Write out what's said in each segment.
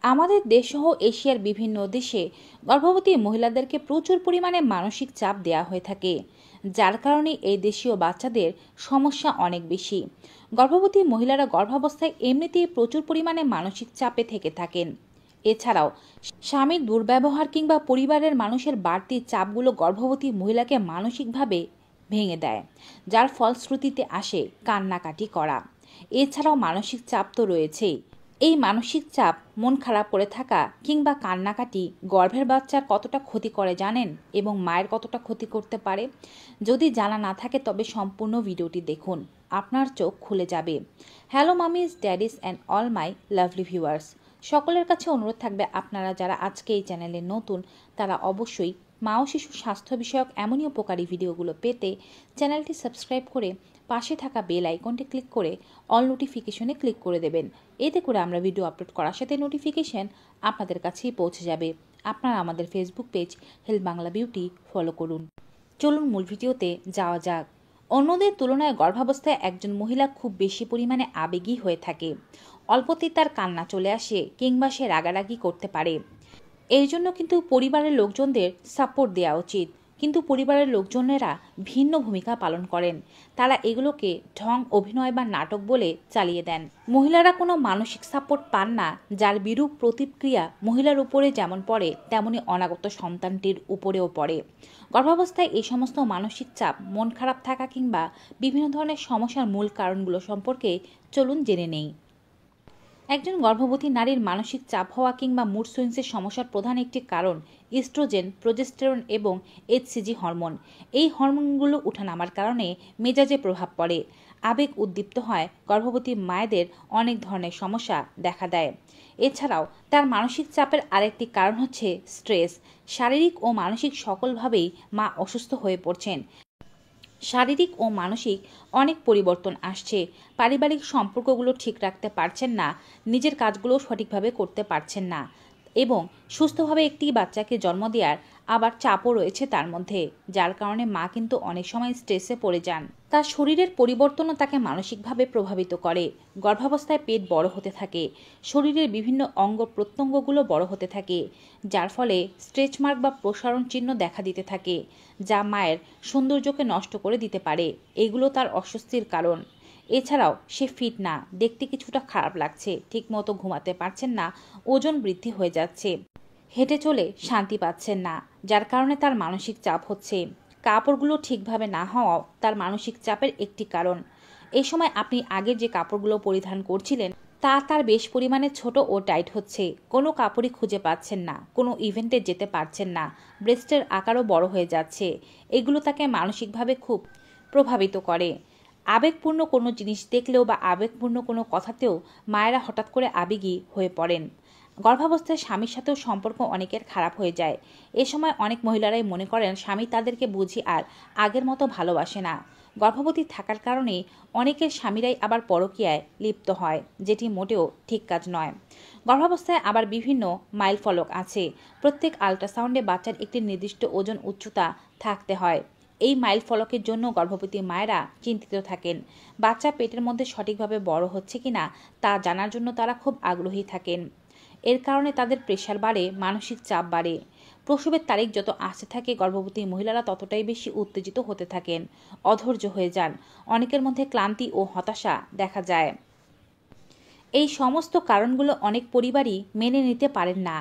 আমাদের দেশসহ এশিয়ার বিভিন্ন দেশে গর্ভবতী মহিলাদেরকে প্রচুর পরিমাণে মানসিক চাপ দেওয়া হয়ে থাকে, যার কারণে এই দেশীয় বাচ্চাদের সমস্যা অনেক বেশি। গর্ভবতী মহিলারা গর্ভাবস্থায় এমনিতেই প্রচুর পরিমাণে মানসিক চাপে থেকে থাকেন। এছাড়াও স্বামীর দুর্ব্যবহার কিংবা পরিবারের মানুষের বাড়তি চাপগুলো গর্ভবতী মহিলাকে মানসিকভাবে ভেঙে দেয়, যার ফলশ্রুতিতে আসে কান্নাকাটি করা। এছাড়াও মানসিক চাপ তো রয়েছেই। এই মানসিক চাপ, মন খারাপ করে থাকা কিংবা কান্নাকাটি গর্ভের বাচ্চার কতটা ক্ষতি করে জানেন, এবং মায়ের কতটা ক্ষতি করতে পারে? যদি জানা না থাকে তবে সম্পূর্ণ ভিডিওটি দেখুন, আপনার চোখ খুলে যাবে। Hello মামিজ, daddy's and all my lovely viewers, সকলের কাছে অনুরোধ থাকবে আপনারা যারা আজকে এই চ্যানেলে নতুন তারা অবশ্যই মা ও শিশু স্বাস্থ্য বিষয়ক এমনই উপকারী ভিডিওগুলো পেতে চ্যানেলটি সাবস্ক্রাইব করে পাশে থাকা বেল আইকনটি ক্লিক করে অল নোটিফিকেশনে ক্লিক করে দেবেন। এতে করে আমরা ভিডিও আপলোড করার সাথে নোটিফিকেশন আপনাদের কাছেই পৌঁছে যাবে। আপনারা আমাদের Facebook page health Bangla beauty follow করুন। চলুন মূল ভিডিওতে যাওয়া যাক। অন্যদের তুলনায় গর্ভাবস্থায় একজন মহিলা খুব বেশি পরিমাণে আবেগী হয়ে থাকে। অল্পতেই তার কান্না চলে আসে কিংবা সে রাগারাগি করতে পারে। এর জন্য কিন্তু পরিবারের লোকজনদের সাপোর্ট দেওয়া উচিত, কিন্তু পরিবারের লোকজনেরা ভিন্ন ভূমিকা পালন করেন। তারা এগুলোকে ঢং, অভিনয় বা নাটক বলে চালিয়ে দেন। মহিলারা কোনো মানসিক সাপোর্ট পান না, যার বিরূপ প্রতিক্রিয়া মহিলার উপরে যেমন পড়ে তেমনি অনাগত সন্তানটির উপরেও পড়ে। গর্ভাবস্থায় এই সমস্ত মানসিক চাপ, মন খারাপ থাকা কিংবা বিভিন্ন ধরনের সমস্যার মূল কারণগুলো সম্পর্কে চলুন জেনে নেই। একজন গর্ভবতী নারীর মানসিক চাপ হওয়া কিংবা মুড সুইংসের সমস্যার প্রধান একটি কারণ ইস্ট্রোজেন, প্রোজেস্টেরন এবং এইচসিজি হরমোন। এই হরমোনগুলো ওঠানামার কারণে মেজাজে প্রভাব পড়ে, আবেগ উদ্দীপ্ত হয়, গর্ভবতী মায়েদের অনেক ধরনের সমস্যা দেখা দেয়। এছাড়াও তার মানসিক চাপের আরেকটি কারণ হচ্ছে স্ট্রেস। শারীরিক ও মানসিক সকলভাবেই মা অসুস্থ হয়ে পড়ছেন। শারীরিক ও মানসিক অনেক পরিবর্তন আসছে। পারিবারিক সম্পর্কগুলো ঠিক রাখতে পারছেন না, নিজের কাজগুলো সঠিকভাবে করতে পারছেন না, এবং সুস্থভাবে একটি বাচ্চাকে জন্ম দেওয়ার আবার চাপও রয়েছে তার মধ্যে, যার কারণে মা কিন্তু অনেক সময় স্ট্রেসে পড়ে যান। তার শরীরের পরিবর্তনও তাকে মানসিকভাবে প্রভাবিত করে। গর্ভাবস্থায় পেট বড় হতে থাকে, শরীরের বিভিন্ন অঙ্গ প্রত্যঙ্গগুলো বড় হতে থাকে, যার ফলে স্ট্রেচ মার্ক বা প্রসারণ চিহ্ন দেখা দিতে থাকে, যা মায়ের সৌন্দর্যকে নষ্ট করে দিতে পারে। এগুলো তার অস্বস্তির কারণ। এছাড়াও সে ফিট না, দেখতে কিছুটা খারাপ লাগছে, ঠিকমতো ঘুমাতে পারছেন না, ওজন বৃদ্ধি হয়ে যাচ্ছে, হেঁটে চলে শান্তি পাচ্ছেন না, যার কারণে তার মানসিক চাপ হচ্ছে। কাপড়গুলো ঠিকভাবে না হওয়াও তার মানসিক চাপের একটি কারণ। এই সময় আপনি আগের যে কাপড়গুলো পরিধান করছিলেন তা তার বেশ পরিমাণে ছোট ও টাইট হচ্ছে, কোনো কাপড়ই খুঁজে পাচ্ছেন না, কোনো ইভেন্টে যেতে পারছেন না, ব্রেস্টের আকারও বড় হয়ে যাচ্ছে। এগুলো তাকে মানসিকভাবে খুব প্রভাবিত করে। আবেগপূর্ণ কোনো জিনিস দেখলেও বা আবেগপূর্ণ কোনো কথাতেও মায়েরা হঠাৎ করে আবেগী হয়ে পড়েন। গর্ভাবস্থায় স্বামীর সাথেও সম্পর্ক অনেকের খারাপ হয়ে যায়। এ সময় অনেক মহিলারাই মনে করেন স্বামী তাদেরকে বুঝি আর আগের মতো ভালোবাসে না। গর্ভবতী থাকার কারণে অনেকের স্বামীরাই আবার পরকীয়ায় লিপ্ত হয়, যেটি মোটেও ঠিক কাজ নয়। গর্ভাবস্থায় আবার বিভিন্ন মাইল ফলক আছে। প্রত্যেক আল্ট্রাসাউন্ডে বাচ্চার একটি নির্দিষ্ট ওজন, উচ্চতা থাকতে হয়। এই মাইল ফলকের জন্য গর্ভবতী মায়েরা চিন্তিত থাকেন। বাচ্চা পেটের মধ্যে সঠিকভাবে বড় হচ্ছে কিনা তা জানার জন্য তারা খুব আগ্রহী থাকেন। এর কারণে তাদের প্রেশার বাড়ে, মানসিক চাপ বাড়ে। প্রসবের তারিখ যত আসতে থাকে গর্ভবতী মহিলারা ততটাই বেশি উত্তেজিত হতে থাকেন, অধৈর্য হয়ে যান, অনেকের মধ্যে ক্লান্তি ও হতাশা দেখা যায়। এই সমস্ত কারণগুলো অনেক পরিবারই মেনে নিতে পারেন না।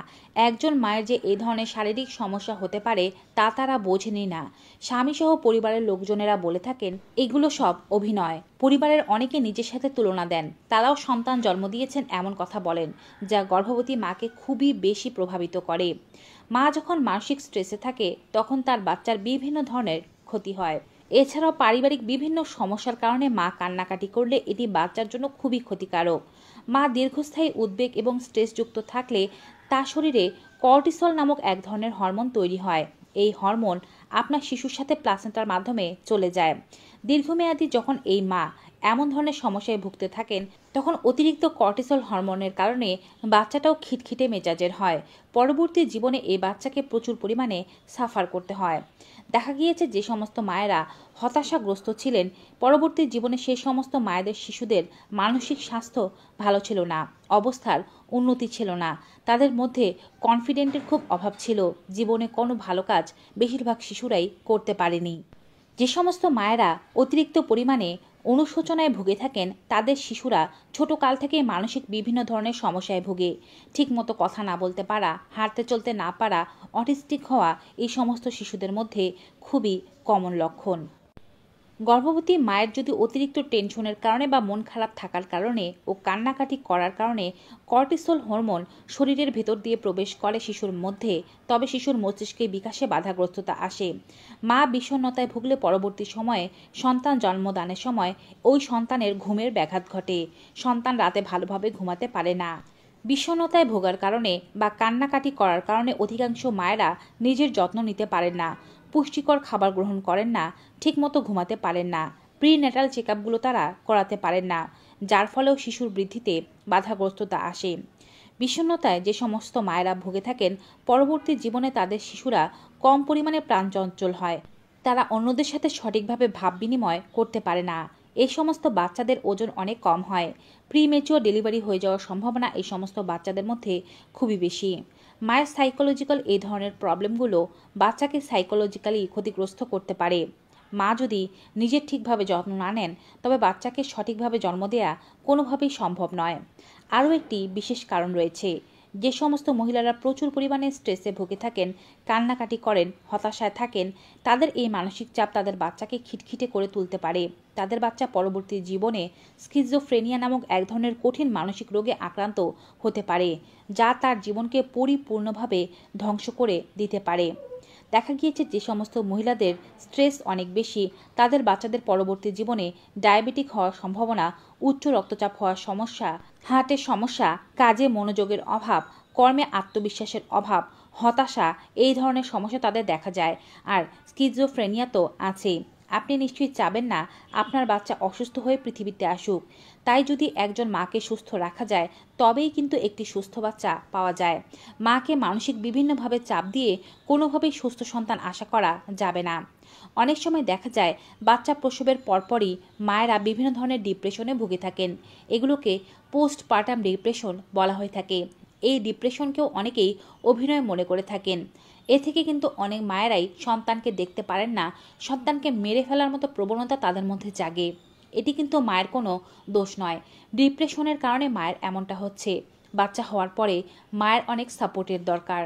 একজন মায়ের যে এই ধরনের শারীরিক সমস্যা হতে পারে তা তারা বোঝেনি না। স্বামীসহ পরিবারের লোকজনেরা বলে থাকেন এগুলো সব অভিনয়। পরিবারের অনেকে নিজের সাথে তুলনা দেন, তারাও সন্তান জন্ম দিয়েছেন এমন কথা বলেন, যা গর্ভবতী মাকে খুবই বেশি প্রভাবিত করে। মা যখন মানসিক স্ট্রেসে থাকে তখন তার বাচ্চার বিভিন্ন ধরনের ক্ষতি হয়। এছাড়াও পারিবারিক বিভিন্ন সমস্যার কারণে মা কান্নাকাটি করলে এটি বাচ্চার জন্য খুবই ক্ষতিকারক। মা দীর্ঘস্থায়ী উদ্বেগ এবং স্ট্রেসযুক্ত থাকলে তার শরীরে কর্টিসল নামক এক ধরনের হরমোন তৈরি হয়। এই হরমোন আপনার শিশুর সাথে প্লাসেন্টার মাধ্যমে চলে যায়। দীর্ঘমেয়াদী যখন এই মা এমন ধরনের সমস্যায় ভুগতে থাকেন, তখন অতিরিক্ত কর্টিসল হরমোনের কারণে বাচ্চাটাও খিটখিটে মেজাজের হয়। পরবর্তী জীবনে এই বাচ্চাকে প্রচুর পরিমাণে সাফার করতে হয়। দেখা গিয়েছে যে সমস্ত মায়েরা হতাশাগ্রস্ত ছিলেন, পরবর্তী জীবনে সেই সমস্ত মায়েদের শিশুদের মানসিক স্বাস্থ্য ভালো ছিল না, অবস্থার উন্নতি ছিল না, তাদের মধ্যে কনফিডেন্টের খুব অভাব ছিল, জীবনে কোনো ভালো কাজ বেশিরভাগ শিশুরাই করতে পারেনি। যে সমস্ত মায়েরা অতিরিক্ত পরিমাণে অনুশোচনায় ভুগে থাকেন, তাদের শিশুরা ছোট কাল থেকে মানসিক বিভিন্ন ধরনের সমস্যায় ভোগে। ঠিকমতো কথা না বলতে পারা, হাঁটতে চলতে না পারা, অটিস্টিক হওয়া এই সমস্ত শিশুদের মধ্যে খুবই কমন লক্ষণ। গর্ভবতী মায়ের যদি অতিরিক্ত টেনশনের কারণে বা মন খারাপ থাকার কারণে ও কান্নাকাটি করার কারণে কর্টিসল হরমোন শরীরের ভেতর দিয়ে প্রবেশ করে শিশুর মধ্যে, তবে শিশুর মস্তিষ্কে বিকাশে বাধাগ্রস্ততা আসে। মা বিষণ্ণতায় ভুগলে পরবর্তী সময়ে সন্তান জন্মদানের সময় ওই সন্তানের ঘুমের ব্যাঘাত ঘটে, সন্তান রাতে ভালোভাবে ঘুমাতে পারে না। বিষণ্ণতায় ভোগার কারণে বা কান্নাকাটি করার কারণে অধিকাংশ মায়েরা নিজের যত্ন নিতে পারেন না, পুষ্টিকর খাবার গ্রহণ করেন না, ঠিকমতো ঘুমাতে পারেন না, প্রিন্যাটাল চেকআপগুলো তারা করাতে পারেন না, যার ফলেও শিশুর বৃদ্ধিতে বাধাগ্রস্ততা আসে। বিষণ্ণতায় যে সমস্ত মায়েরা ভুগে থাকেন, পরবর্তী জীবনে তাদের শিশুরা কম পরিমাণে প্রাণচঞ্চল হয়, তারা অন্যদের সাথে সঠিকভাবে ভাব বিনিময় করতে পারে না। এই সমস্ত বাচ্চাদের ওজন অনেক কম হয়, প্রিমেচিওর ডেলিভারি হয়ে যাওয়ার সম্ভাবনা এই সমস্ত বাচ্চাদের মধ্যে খুবই বেশি। মায়ের সাইকোলজিক্যাল এই ধরনের প্রবলেমগুলো বাচ্চাকে সাইকোলজিক্যালি ক্ষতিগ্রস্ত করতে পারে। মা যদি নিজের ঠিকভাবে যত্ন না নেন, তবে বাচ্চাকে সঠিকভাবে জন্ম দেওয়া কোনোভাবেই সম্ভব নয়। আরও একটি বিশেষ কারণ রয়েছে। যে সমস্ত মহিলারা প্রচুর পরিমাণে স্ট্রেসে ভুগে থাকেন, কান্নাকাটি করেন, হতাশায় থাকেন, তাদের এই মানসিক চাপ তাদের বাচ্চাকে খিটখিটে করে তুলতে পারে। তাদের বাচ্চা পরবর্তী জীবনে স্কিজোফ্রেনিয়া নামক এক ধরনের কঠিন মানসিক রোগে আক্রান্ত হতে পারে, যা তার জীবনকে পরিপূর্ণভাবে ধ্বংস করে দিতে পারে। দেখা গিয়েছে যে সমস্ত মহিলাদের স্ট্রেস অনেক বেশি, তাদের বাচ্চাদের পরবর্তী জীবনে ডায়াবেটিক হওয়ার সম্ভাবনা, উচ্চ রক্তচাপ হওয়ার সমস্যা, হার্টের সমস্যা, কাজে মনোযোগের অভাব, কর্মে আত্মবিশ্বাসের অভাব, হতাশা এই ধরনের সমস্যা তাদের দেখা যায়। আর স্কিজোফ্রেনিয়া তো আছেই। আপনি নিশ্চয়ই চাবেন না আপনার বাচ্চা অসুস্থ হয়ে পৃথিবীতে আসুক। তাই যদি একজন মাকে সুস্থ রাখা যায়, তবেই কিন্তু একটি সুস্থ বাচ্চা পাওয়া যায়। মাকে মানসিক বিভিন্নভাবে চাপ দিয়ে কোনোভাবেই সুস্থ সন্তান আশা করা যাবে না। অনেক সময় দেখা যায় বাচ্চা প্রসবের পরপরই মায়েরা বিভিন্ন ধরনের ডিপ্রেশনে ভুগে থাকেন। এগুলোকে পোস্টপার্টাম ডিপ্রেশন বলা হয়ে থাকে। এই ডিপ্রেশনকেও অনেকেই অভিনয় মনে করে থাকেন। এ থেকে কিন্তু অনেক মায়েরাই সন্তানকে দেখতে পারেন না, সন্তানকে মেরে ফেলার মতো প্রবণতা তাদের মধ্যে জাগে। এটি কিন্তু মায়ের কোনো দোষ নয়। ডিপ্রেশনের কারণে মায়ের এমনটা হচ্ছে। বাচ্চা হওয়ার পরে মায়ের অনেক সাপোর্টের দরকার।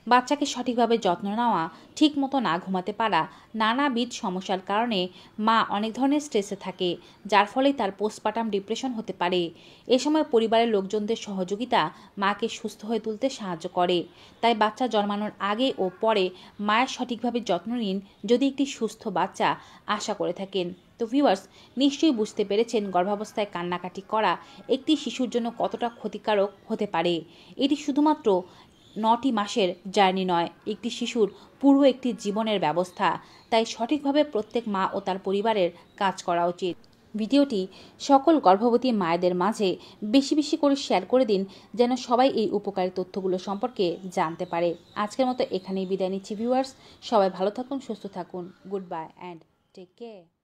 বাচ্চাকে সঠিকভাবে যত্ন নেওয়া, ঠিকমতো না ঘুমাতে পারা, নানাবিধ সমস্যার কারণে মা অনেক ধরনের স্ট্রেসে থাকে, যার ফলে তার পোস্টপার্টাম ডিপ্রেশন হতে পারে। এ সময় পরিবারের লোকজনদের সহযোগিতা মাকে সুস্থ হয়ে তুলতে সাহায্য করে। তাই বাচ্চা জন্মানোর আগে ও পরে মায়ের সঠিকভাবে যত্ন নিন, যদি একটি সুস্থ বাচ্চা আশা করে থাকেন। তো ভিউয়ার্স, নিশ্চয়ই বুঝতে পেরেছেন গর্ভাবস্থায় কান্নাকাটি করা একটি শিশুর জন্য কতটা ক্ষতিকারক হতে পারে। এটি শুধুমাত্র 9টি মাসের জার্নি নয়, একটি শিশুর পুরো একটি জীবনের ব্যবস্থা। তাই সঠিকভাবে প্রত্যেক মা ও তার পরিবারের কাজ করা উচিত। ভিডিওটি সকল গর্ভবতী মায়েদের মাঝে বেশি বেশি করে শেয়ার করে দিন, যেন সবাই এই উপকারী তথ্যগুলো সম্পর্কে জানতে পারে। আজকের মতো এখানেই বিদায় নিচ্ছি ভিউয়ার্স। সবাই ভালো থাকুন, সুস্থ থাকুন। Goodbye and take care.